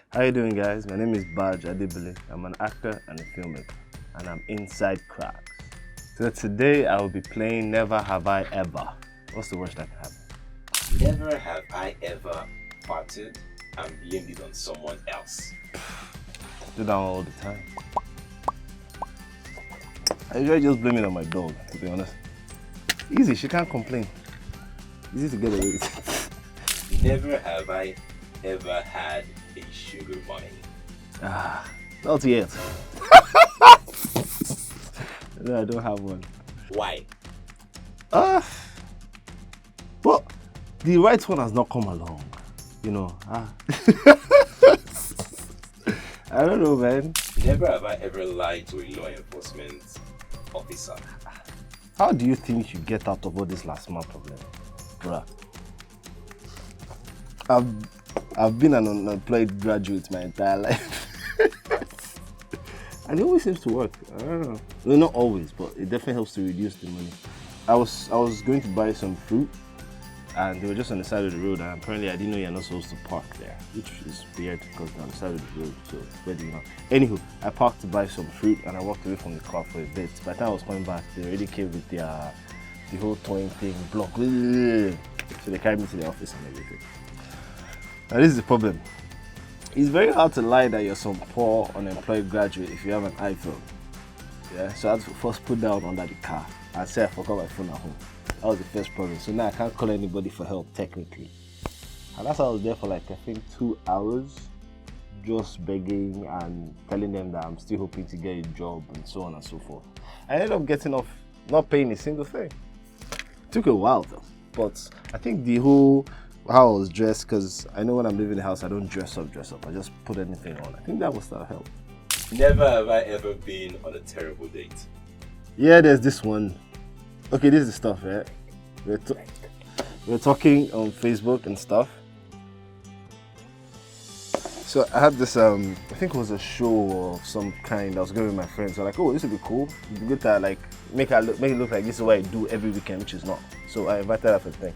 How you doing, guys? My name is BAAJ ADEBULE. I'm an actor and a filmmaker, and I'm inside Kraks. So today I will be playing Never Have I Ever. What's the worst that can happen? Never have I ever farted and blamed it on someone else. I do that all the time. I usually just blame it on my dog, to be honest. Easy, she can't complain. Easy to get away with. Never have I ever had a sugar mommy. Not yet. No, I don't have one. Why? Well, the right one has not come along, you know. I don't know, man. Never have I ever lied to a law enforcement officer. How do you think you get out of all this last month problem, bruh? I've been an unemployed graduate my entire life. And it always seems to work. I don't know. Well, not always, but it definitely helps to reduce the money. I was going to buy some fruit, and they were just on the side of the road, and apparently I didn't know you're not supposed to park there, which is weird because they're on the side of the road, so where do you know? Anywho, I parked to buy some fruit, and I walked away from the car for a bit. By the time I was coming back, they already came with the whole towing thing, block. So they carried me to the office and everything. Now this is the problem. It's very hard to lie that you're some poor unemployed graduate if you have an iPhone. Yeah, so I had to first put down under the car and say I forgot my phone at home. That was the first problem. So now I can't call anybody for help technically. And that's why I was there for like I think 2 hours, just begging and telling them that I'm still hoping to get a job and so on and so forth. I ended up getting off not paying a single thing. It took a while though, but I think the whole how I was dressed, because I know when I'm leaving the house I don't dress up. I just put anything on. I think that will start help. Never have I ever been on a terrible date. Yeah, there's this one. Okay, this is the stuff, right? We're talking on Facebook and stuff. So I had this, I think it was a show of some kind. I was going with my friends. So like, oh, this would be cool. It'd be good to like make it look like this is what I do every weekend, which is not. So I invited her for the thing.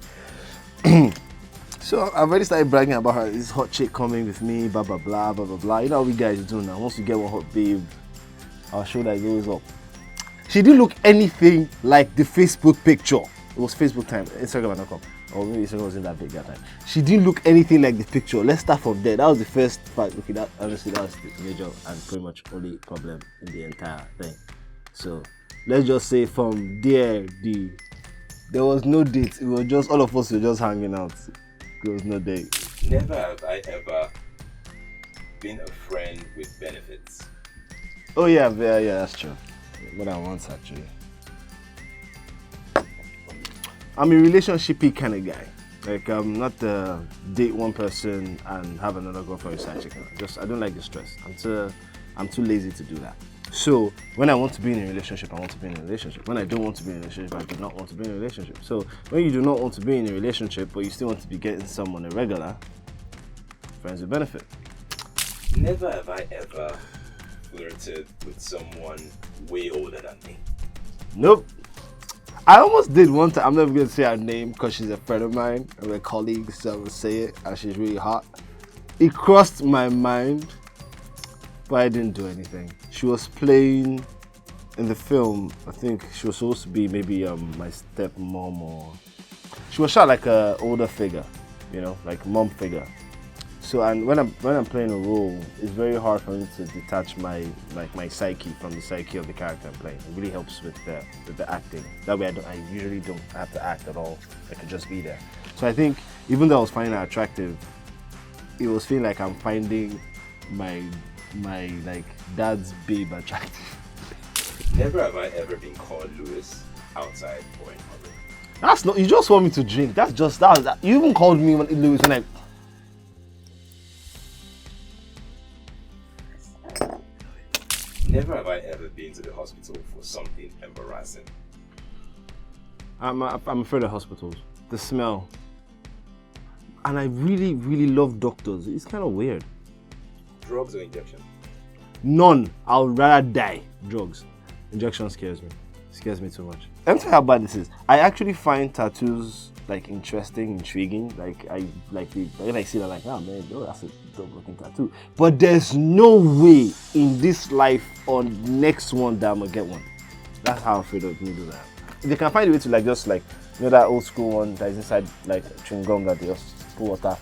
So I've already started bragging about her. This hot chick coming with me, blah blah blah blah blah blah. You know how we guys do now. Once we get one hot babe, our shoulder goes up. She didn't look anything like the Facebook picture. It was Facebook time, Instagram.com. Or maybe Instagram wasn't that big that time. She didn't look anything like the picture. Let's start from there. That was the first fact. Okay, that honestly that was the major and pretty much only problem in the entire thing. So let's just say from there, there was no date. It was just all of us were just hanging out. There was no date. Never have I ever been a friend with benefits. Oh yeah, that's true. More than once actually. I'm a relationshipy kind of guy. Like I'm not date one person and have another girlfriend side chick. I don't like the stress. I'm too lazy to do that. So when I want to be in a relationship, I want to be in a relationship. When I don't want to be in a relationship, I do not want to be in a relationship. So when you do not want to be in a relationship, but you still want to be getting someone a regular, friends with benefit. Never have I ever flirted with someone way older than me. Nope. I almost did one time. I'm never going to say her name because she's a friend of mine and we're colleagues, so I will say it, and she's really hot. It crossed my mind, but I didn't do anything. She was playing in the film. I think she was supposed to be maybe my stepmom, or she was shot like a older figure, you know, like mom figure. So and when I'm playing a role, it's very hard for me to detach my psyche from the psyche of the character I'm playing. It really helps with the acting. That way I usually don't have to act at all. I can just be there. So I think even though I was finding her attractive, it was feeling like I'm finding my like dad's babe attractive. Never have I ever been called Lewis outside or in public. That's not. You just want me to drink. That's just that. You even called me Lewis when I. Never have I ever been to the hospital for something embarrassing. I'm afraid of hospitals. The smell. And I really, really love doctors. It's kind of weird. Drugs or injection? None. I would rather die. Drugs. Injection scares me. It scares me too much. Let me tell you how bad this is. I actually find tattoos like interesting, intriguing. Like when I see that, like, oh man, looking tattoo. But there's no way in this life or next one that I'm gonna get one. That's how afraid of needles I am. If they can find a way to like just like, you know, that old school one that is inside like chewing gum that they just put water.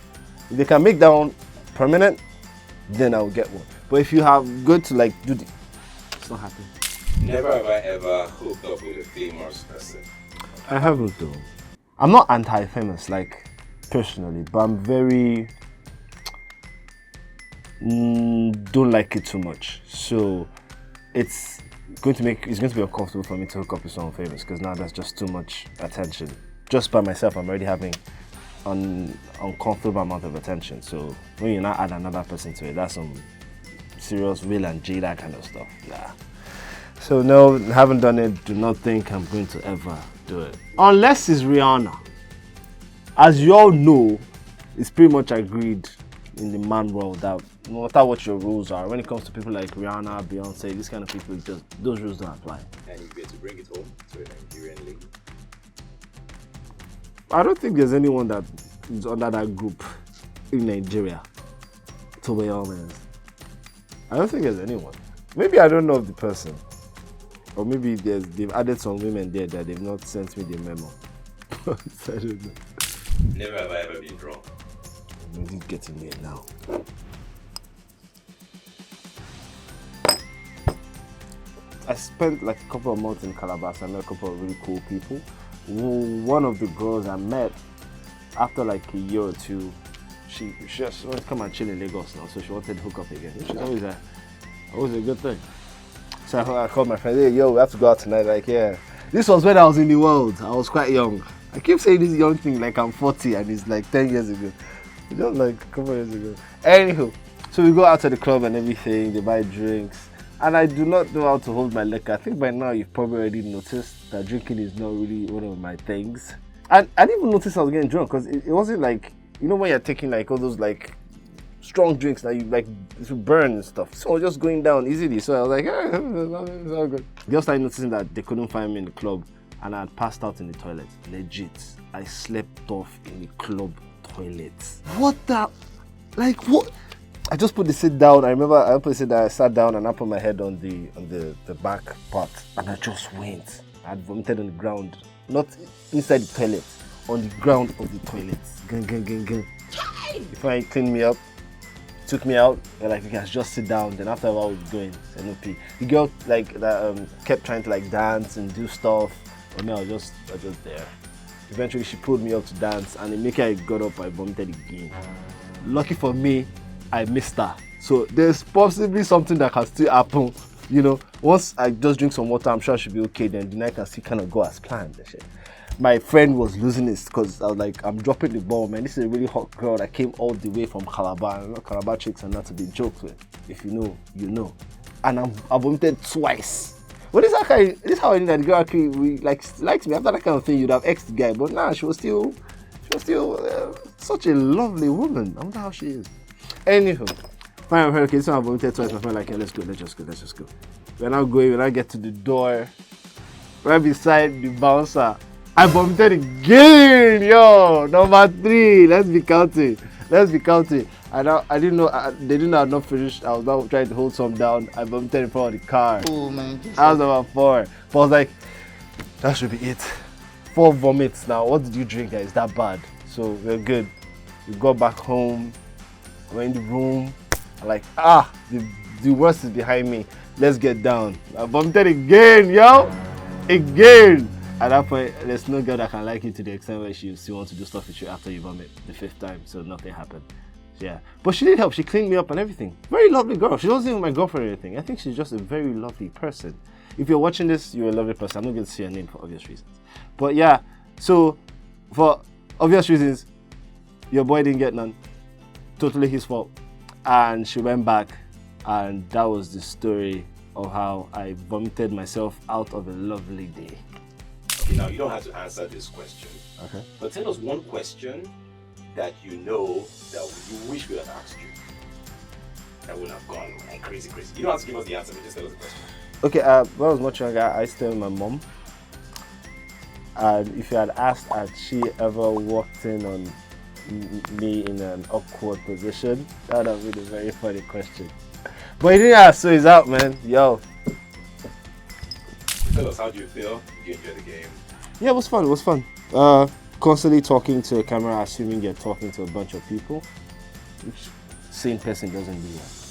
If they can make that one permanent, then I'll get one. But if you have good to like do the, it's not happening. Never have I ever hooked up with a famous person. I haven't though. I'm not anti-famous like personally, but I'm very don't like it too much. So it's going to be uncomfortable for me to hook up with someone famous because now that's just too much attention. Just by myself, I'm already having an uncomfortable amount of attention. So when you now add another person to it, that's some serious Will and Jada kind of stuff. Yeah. So no, haven't done it. Do not think I'm going to ever do it. Unless it's Rihanna. As you all know, it's pretty much agreed in the man world that no matter what your rules are, when it comes to people like Rihanna, Beyonce, these kind of people, just those rules don't apply. And you get to bring it home to a Nigerian lady. I don't think there's anyone that is under that group in Nigeria, to be honest. I don't think there's anyone. Maybe I don't know of the person. Or maybe they've added some women there that they've not sent me the memo. I don't know. Never have I ever been drunk. I'm really getting there now. I spent like a couple of months in Calabar. I met a couple of really cool people. One of the girls I met, after like a year or two, she just wanted to come and chill in Lagos now, so she wanted to hook up again, which is always a good thing. So I called my friend, hey, yo, we have to go out tonight. Like, yeah. This was when I was in the world. I was quite young. I keep saying this young thing like I'm 40 and it's like 10 years ago. Just like a couple of years ago. Anywho, so we go out to the club and everything, they buy drinks. And I do not know how to hold my liquor. I think by now you've probably already noticed that drinking is not really one of my things. And I didn't even notice I was getting drunk because it wasn't like, you know when you're taking like all those like strong drinks that you like to burn and stuff. So I was just going down easily. So I was like, it's all good. They all started noticing that they couldn't find me in the club and I had passed out in the toilet. Legit. I slept off in the club toilet. What the? Like what? I just put the seat down. I remember I put the seat down, I sat down and I put my head on the back part and I just went. I had vomited on the ground. Not inside the toilet, on the ground of the toilet. Gang. Before he cleaned me up, took me out, they're like, you guys just sit down. Then after a while, we were going, NOP. The girl like that kept trying to like dance and do stuff, but no, I was just there. Eventually, she pulled me up to dance, and immediately I got up, I vomited again. Lucky for me, I missed her. So there's possibly something that can still happen. You know, once I just drink some water, I'm sure I should be okay. Then the night can still kind of go as planned. My friend was losing it because I was like, I'm dropping the ball, man. This is a really hot girl that came all the way from Calabar. You know, Calabar chicks are not to be joked with. If you know, you know. And I vomited twice. But this is how I knew that the girl actually likes me. After that kind of thing, you'd have ex the guy. But nah, she was still such a lovely woman. I wonder how she is. Anywho, fine, okay, so I vomited twice. My friend like, yeah, let's just go. When I go in, when I get to the door, right beside the bouncer, I vomited again, yo. Number 3. Let's be counting. And I didn't know, they didn't know I had not finished. I was now trying to hold some down. I vomited in front of the car. Oh man. I was number 4. But I was like, that should be it. 4 vomits now. What did you drink, guys? That bad? So we're good. We got back home. We're in the room. I'm like, the worst is behind me. Let's get down. I vomited again, yo. Again. At that point, there's no girl that can like you to the extent where she still wants to do stuff with you after you vomit the 5th time, so nothing happened. Yeah. But she did help. She cleaned me up and everything. Very lovely girl. She wasn't even my girlfriend or anything. I think she's just a very lovely person. If you're watching this, you're a lovely person. I'm not going to say her name for obvious reasons. But yeah, so for obvious reasons, your boy didn't get none. Totally his fault. And she went back, and that was the story of how I vomited myself out of a lovely day. Okay, now you don't have to answer this question. Okay. But tell us one question that you know that you wish we had asked you. That would have gone like crazy. You don't have to give us the answer, but just tell us the question. Okay, when I was much younger, I stayed with my mom. And if you had asked, had she ever walked in on me in an awkward position? That would have been a very funny question. But he didn't ask, so he's out, man. Yo. Tell us, how do you feel? Did you enjoy the game? Yeah, it was fun. It was fun. Constantly talking to a camera, assuming you're talking to a bunch of people. Which same person doesn't do that.